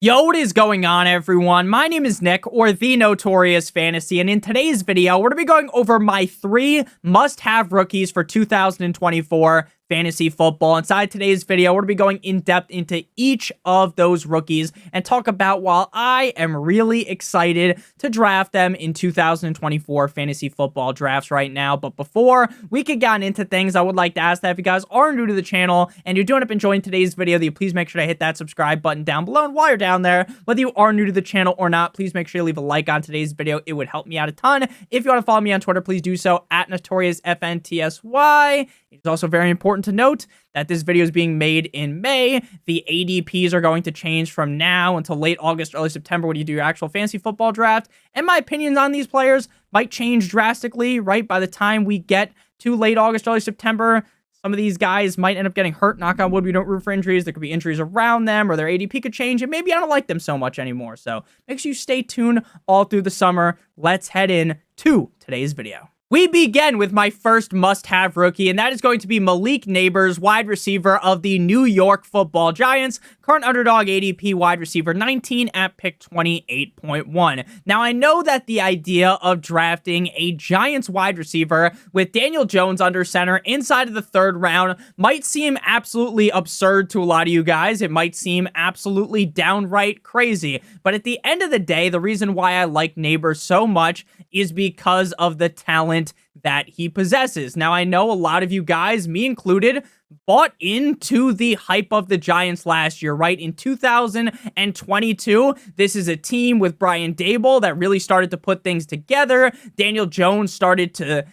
Yo, what is going on, everyone? My name is Nick, or the Notorious Fantasy, and in today's video, we're going to be going over my 3 must-have rookies for 2024 fantasy football. Inside today's video, we're going to be going in-depth into each of those rookies and talk about why I am really excited to draft them in 2024 fantasy football drafts right now. But before we get gotten into things, I would like to ask that if you guys are new to the channel and you're doing up enjoying today's video, that you please make sure to hit that subscribe button down below. And while you're down there, whether you are new to the channel or not, please make sure you leave a like on today's video. It would help me out a ton. If you want to follow me on Twitter, please do so at NotoriousFantasy. It's also very important to note that this video is being made in May. The ADPs are going to change from now until late August, early September when you do your actual fantasy football draft. And my opinions on these players might change drastically, right? By the time we get to late August, early September, some of these guys might end up getting hurt. Knock on wood, we don't root for injuries. There could be injuries around them, or their ADP could change, and maybe I don't like them so much anymore. So make sure you stay tuned all through the summer. Let's head in to today's video. We begin with my first must-have rookie, and that is going to be Malik Nabers, wide receiver of the New York Football Giants. Current underdog ADP wide receiver 19 at pick 28.1. Now, I know that the idea of drafting a Giants wide receiver with Daniel Jones under center inside of the 3rd round might seem absolutely absurd to a lot of you guys. It might seem absolutely downright crazy. But at the end of the day, the reason why I like Nabers so much is because of the talent that he possesses. Now, I know a lot of you guys, me included, bought into the hype of the Giants last year, right? In 2022, this is a team with Brian Daboll that really started to put things together. Daniel Jones started to,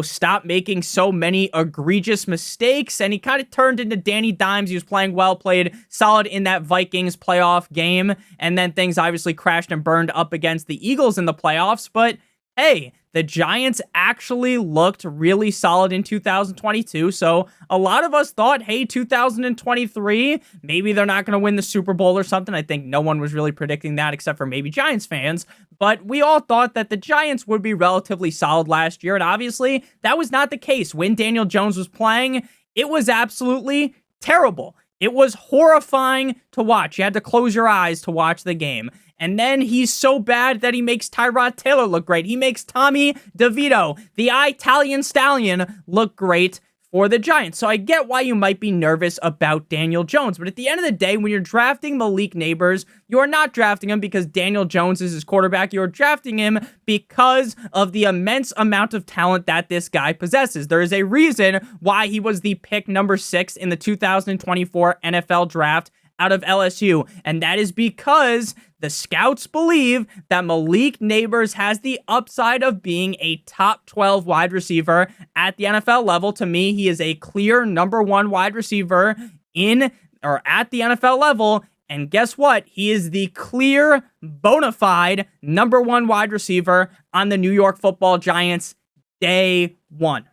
stop making so many egregious mistakes, and he kind of turned into Danny Dimes. He was playing well, played solid in that Vikings playoff game, and then things obviously crashed and burned up against the Eagles in the playoffs, but hey, the Giants actually looked really solid in 2022, so a lot of us thought, hey, 2023, maybe they're not going to win the Super Bowl or something. I think no one was really predicting that except for maybe Giants fans, but we all thought that the Giants would be relatively solid last year, and obviously that was not the case. When Daniel Jones was playing, it was absolutely terrible. It was horrifying to watch. You had to close your eyes to watch the game. And then he's so bad that he makes Tyrod Taylor look great. He makes Tommy DeVito, the Italian Stallion, look great for the Giants. So I get why you might be nervous about Daniel Jones. But at the end of the day, when you're drafting Malik Nabers, you are not drafting him because Daniel Jones is his quarterback. You're drafting him because of the immense amount of talent that this guy possesses. There is a reason why he was the pick number 6 in the 2024 NFL draft out of LSU, and that is because the scouts believe that Malik Nabers has the upside of being a top 12 wide receiver at the NFL level. To me, he is a clear number 1 wide receiver at the NFL level. And guess what? He is the clear, bona fide number 1 wide receiver on the New York Football Giants day 1.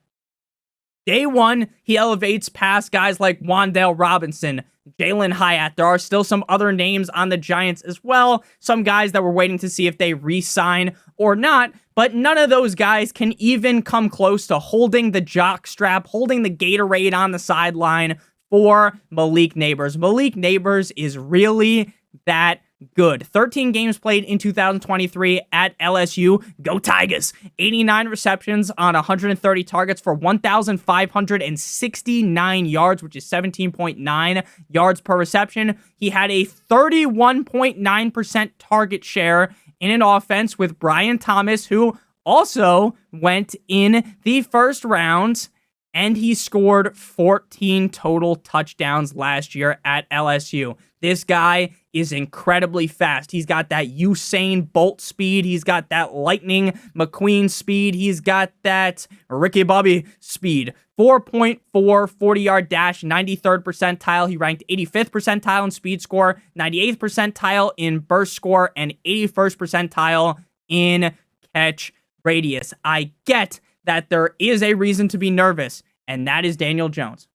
Day 1, he elevates past guys like Wan'Dale Robinson, Jalen Hyatt. There are still some other names on the Giants as well. Some guys that we're waiting to see if they re-sign or not. But none of those guys can even come close to holding the jock strap, holding the Gatorade on the sideline for Malik Nabers. Malik Nabers is really that good. 13 games played in 2023 at LSU. Go Tigers! 89 receptions on 130 targets for 1,569 yards, which is 17.9 yards per reception. He had a 31.9% target share in an offense with Brian Thomas, who also went in the 1st round, and he scored 14 total touchdowns last year at LSU. This guy is incredibly fast. He's got that Usain Bolt speed. He's got that Lightning McQueen speed. He's got that Ricky Bobby speed. 4.4 40-yard dash, 93rd percentile. He ranked 85th percentile in speed score, 98th percentile in burst score, and 81st percentile in catch radius. I get that there is a reason to be nervous, and that is Daniel Jones.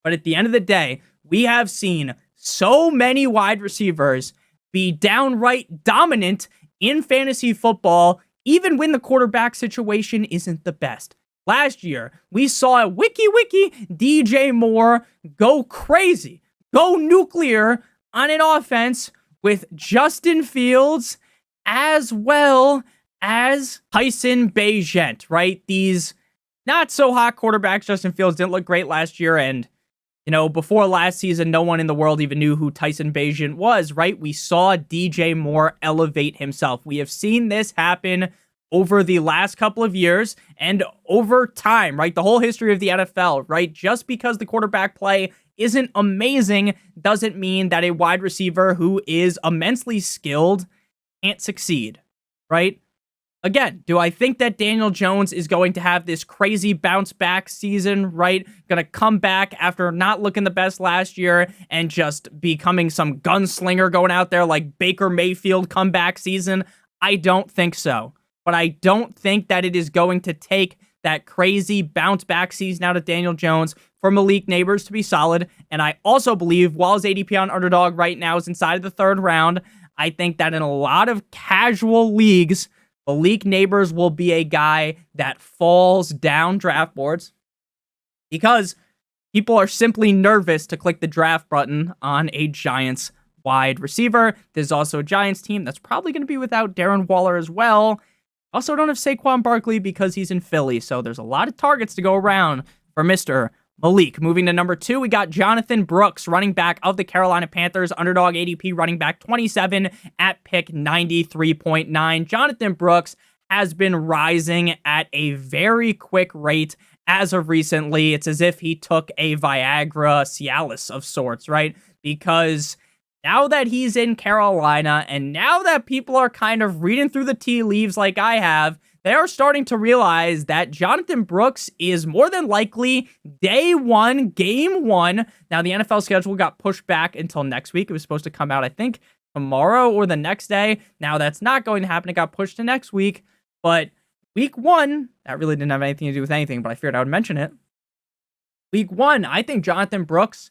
But at the end of the day, we have seen so many wide receivers be downright dominant in fantasy football, even when the quarterback situation isn't the best. Last year, we saw Wiki DJ Moore go crazy, go nuclear on an offense with Justin Fields as well as Tyson Bagent, right? These not so hot quarterbacks. Justin Fields didn't look great last year, and before last season, no one in the world even knew who Tyson Bagent was, right? We saw DJ Moore elevate himself. We have seen this happen over the last couple of years and over time, right? The whole history of the NFL, right? Just because the quarterback play isn't amazing doesn't mean that a wide receiver who is immensely skilled can't succeed, right? Again, do I think that Daniel Jones is going to have this crazy bounce back season, right? Going to come back after not looking the best last year and just becoming some gunslinger going out there like Baker Mayfield comeback season? I don't think so. But I don't think that it is going to take that crazy bounce back season out of Daniel Jones for Malik Nabers to be solid. And I also believe, while his ADP on Underdog right now is inside of the 3rd round, I think that in a lot of casual leagues, Malik Nabers will be a guy that falls down draft boards because people are simply nervous to click the draft button on a Giants wide receiver. There's also a Giants team that's probably going to be without Darren Waller as well. Also don't have Saquon Barkley because he's in Philly, so there's a lot of targets to go around for Mr. Malik. Moving to number 2, we got Jonathan Brooks, running back of the Carolina Panthers, Underdog ADP running back 27 at pick 93.9. Jonathan Brooks has been rising at a very quick rate as of recently. It's as if he took a Viagra Cialis of sorts, right? Because now that he's in Carolina and now that people are kind of reading through the tea leaves like I have, they are starting to realize that Jonathan Brooks is more than likely day 1, game 1. Now, the NFL schedule got pushed back until next week. It was supposed to come out, I think, tomorrow or the next day. Now, that's not going to happen. It got pushed to next week. But week 1, that really didn't have anything to do with anything, but I figured I would mention it. Week 1, I think Jonathan Brooks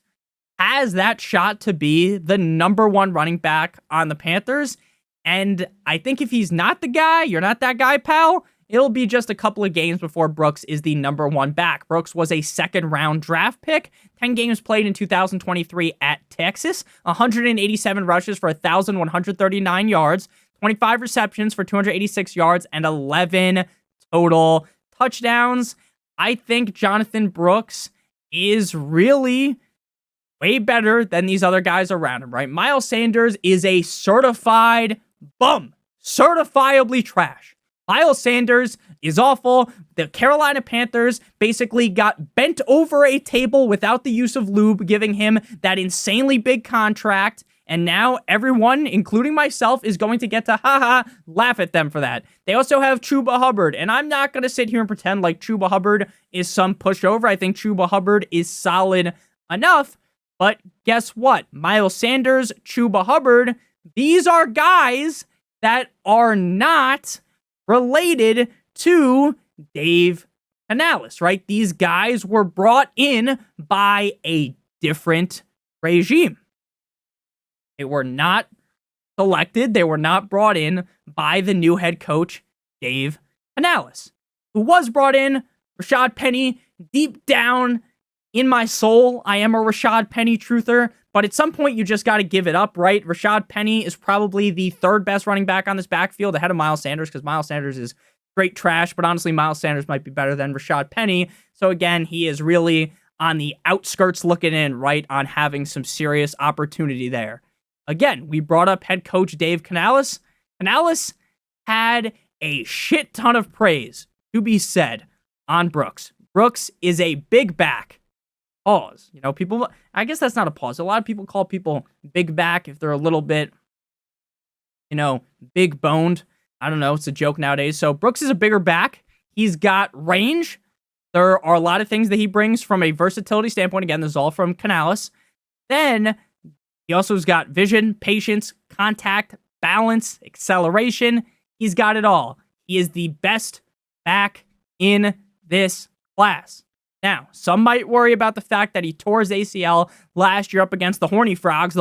has that shot to be the number 1 running back on the Panthers. And I think if he's not the guy, you're not that guy, pal, it'll be just a couple of games before Brooks is the number 1 back. Brooks was a 2nd round draft pick, 10 games played in 2023 at Texas, 187 rushes for 1,139 yards, 25 receptions for 286 yards, and 11 total touchdowns. I think Jonathan Brooks is really way better than these other guys around him, right? Miles Sanders is a certified bum, certifiably trash. Miles Sanders is awful. The Carolina Panthers basically got bent over a table without the use of lube, giving him that insanely big contract. And now everyone, including myself, is going to get to laugh at them for that. They also have Chuba Hubbard, and I'm not going to sit here and pretend like Chuba Hubbard is some pushover. I think Chuba Hubbard is solid enough. But guess what? Miles Sanders, Chuba Hubbard, these are guys that are not related to Dave Canales, right? These guys were brought in by a different regime. They were not selected. They were not brought in by the new head coach, Dave Canales, who was brought in, Rashad Penny. Deep down in my soul, I am a Rashad Penny truther, but at some point you just got to give it up, right? Rashad Penny is probably the 3rd best running back on this backfield ahead of Miles Sanders, because Miles Sanders is straight trash, but honestly, Miles Sanders might be better than Rashad Penny. So again, he is really on the outskirts looking in, right, on having some serious opportunity there. Again, we brought up head coach Dave Canales. Canales had a shit ton of praise to be said on Brooks. Brooks is a big back. Pause. People, I guess that's not a pause. A lot of people call people big back if they're a little bit, big boned. I don't know. It's a joke nowadays. So Brooks is a bigger back. He's got range. There are a lot of things that he brings from a versatility standpoint. Again, this is all from Canales. Then he also has got vision, patience, contact, balance, acceleration. He's got it all. He is the best back in this class. Now, some might worry about the fact that he tore his ACL last year up against the Horned Frogs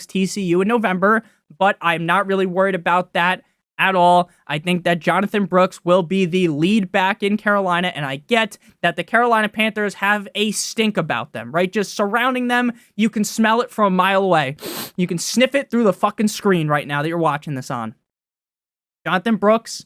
TCU in November, but I'm not really worried about that at all. I think that Jonathan Brooks will be the lead back in Carolina, and I get that the Carolina Panthers have a stink about them, right? Just surrounding them, you can smell it from a mile away. You can sniff it through the fucking screen right now that you're watching this on. Jonathan Brooks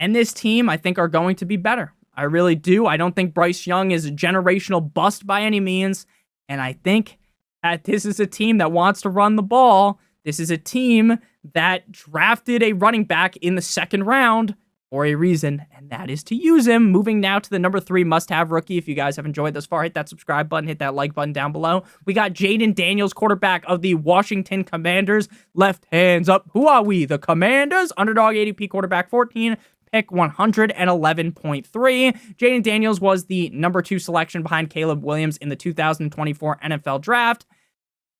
and this team, I think, are going to be better. I really do. I don't think Bryce Young is a generational bust by any means, and I think that this is a team that wants to run the ball. This is a team that drafted a running back in the second round for a reason, and that is to use him. Moving now to the number 3 must-have rookie. If you guys have enjoyed this far, hit that subscribe button, hit that like button down below. We got Jayden Daniels, quarterback of the Washington Commanders. Left hands up. Who are we? The Commanders. Underdog ADP quarterback 14. Pick 111.3. Jayden Daniels was the number 2 selection behind Caleb Williams in the 2024 NFL Draft.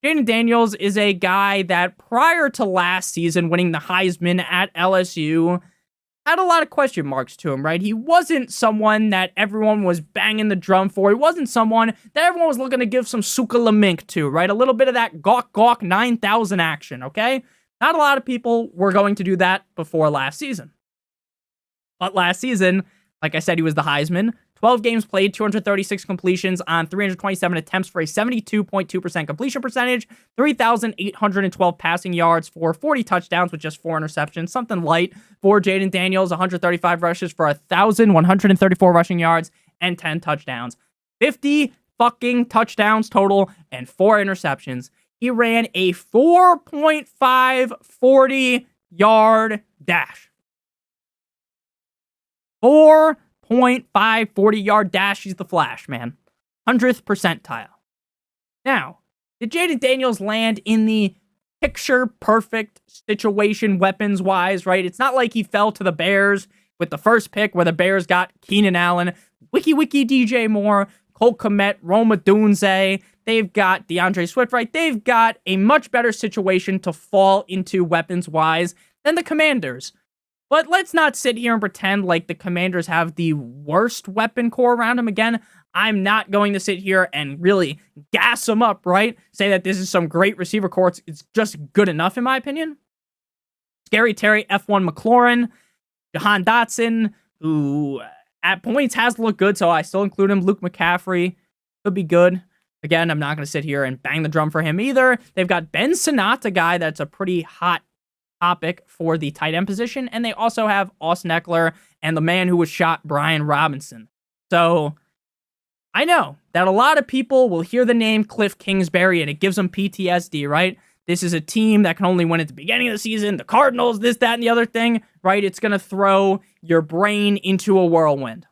Jayden Daniels is a guy that prior to last season winning the Heisman at LSU had a lot of question marks to him, right? He wasn't someone that everyone was banging the drum for. He wasn't someone that everyone was looking to give some Suka Lamink to, right? A little bit of that gawk gawk 9,000 action, okay? Not a lot of people were going to do that before last season. But last season, like I said, he was the Heisman. 12 games played, 236 completions on 327 attempts for a 72.2% completion percentage, 3,812 passing yards for 40 touchdowns with just 4 interceptions. Something light for Jayden Daniels, 135 rushes for 1,134 rushing yards and 10 touchdowns. 50 fucking touchdowns total and 4 interceptions. He ran a 4.5 40-yard dash. 4.5 40-yard dash. He's the Flash, man. 100th percentile. Now, did Jayden Daniels land in the picture-perfect situation weapons-wise, right? It's not like he fell to the Bears with the first pick where the Bears got Keenan Allen, Wiki DJ Moore, Cole Kmet, Roma Dunze. They've got DeAndre Swift, right? They've got a much better situation to fall into weapons-wise than the Commanders. But let's not sit here and pretend like the Commanders have the worst weapon core around them. Again, I'm not going to sit here and really gas them up, right? Say that this is some great receiver core. It's just good enough, in my opinion. Scary Terry, F1 McLaurin, Jahan Dotson, who at points has looked good, so I still include him. Luke McCaffrey could be good. Again, I'm not going to sit here and bang the drum for him either. They've got Ben Sinnott, a guy that's a pretty hot topic for the tight end position, and they also have Austin Eckler and the man who was shot, Brian Robinson. So I know that a lot of people will hear the name Cliff Kingsbury and it gives them PTSD, right? This is a team that can only win at the beginning of the season. The Cardinals, this, that, and the other thing, right? It's going to throw your brain into a whirlwind,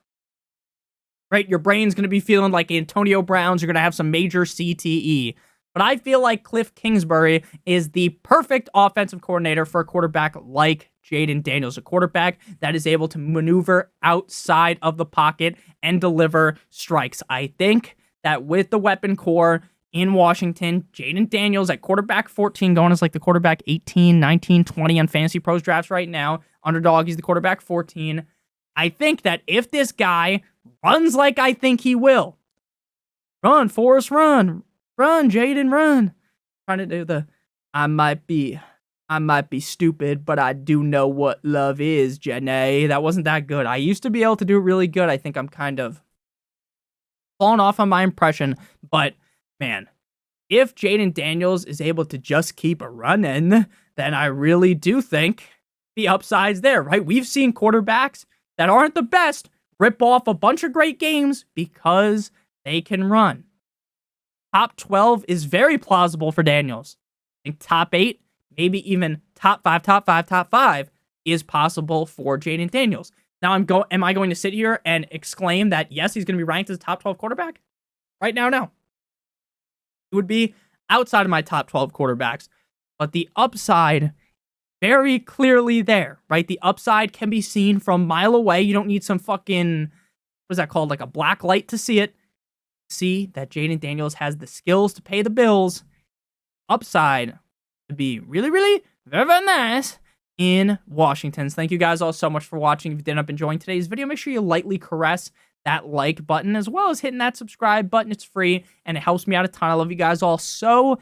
right? Your brain's going to be feeling like Antonio Brown's. You're going to have some major CTE. But I feel like Cliff Kingsbury is the perfect offensive coordinator for a quarterback like Jayden Daniels, a quarterback that is able to maneuver outside of the pocket and deliver strikes. I think that with the weapon core in Washington, Jayden Daniels at quarterback 14, going as like the quarterback 18, 19, 20 on Fantasy Pros drafts right now. Underdog, he's the quarterback 14. I think that if this guy runs like I think he will, run, Forrest, run. Run, Jayden, run. Trying to do the, I might be stupid, but I do know what love is, Jenny. That wasn't that good. I used to be able to do it really good. I think I'm kind of falling off on my impression. But, man, if Jayden Daniels is able to just keep running, then I really do think the upside's there, right? We've seen quarterbacks that aren't the best rip off a bunch of great games because they can run. Top 12 is very plausible for Daniels. I think top 8, maybe even top 5 is possible for Jayden Daniels. Now, am I going to sit here and exclaim that, yes, he's going to be ranked as a top 12 quarterback? Right now, no. It would be outside of my top 12 quarterbacks. But the upside, very clearly there, right? The upside can be seen from a mile away. You don't need some fucking, what is that called? Like a black light to see it. See that Jayden Daniels has the skills to pay the bills. Upside to be really, really very, very nice in Washington. So thank you guys all so much for watching. If you did end up enjoying today's video, make sure you lightly caress that like button as well as hitting that subscribe button. It's free and it helps me out a ton. I love you guys all so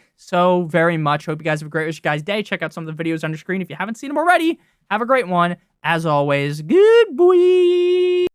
very much. Hope you guys have a great rest of your guys' day. Check out some of the videos on your screen if you haven't seen them already. Have a great one. As always, good boy.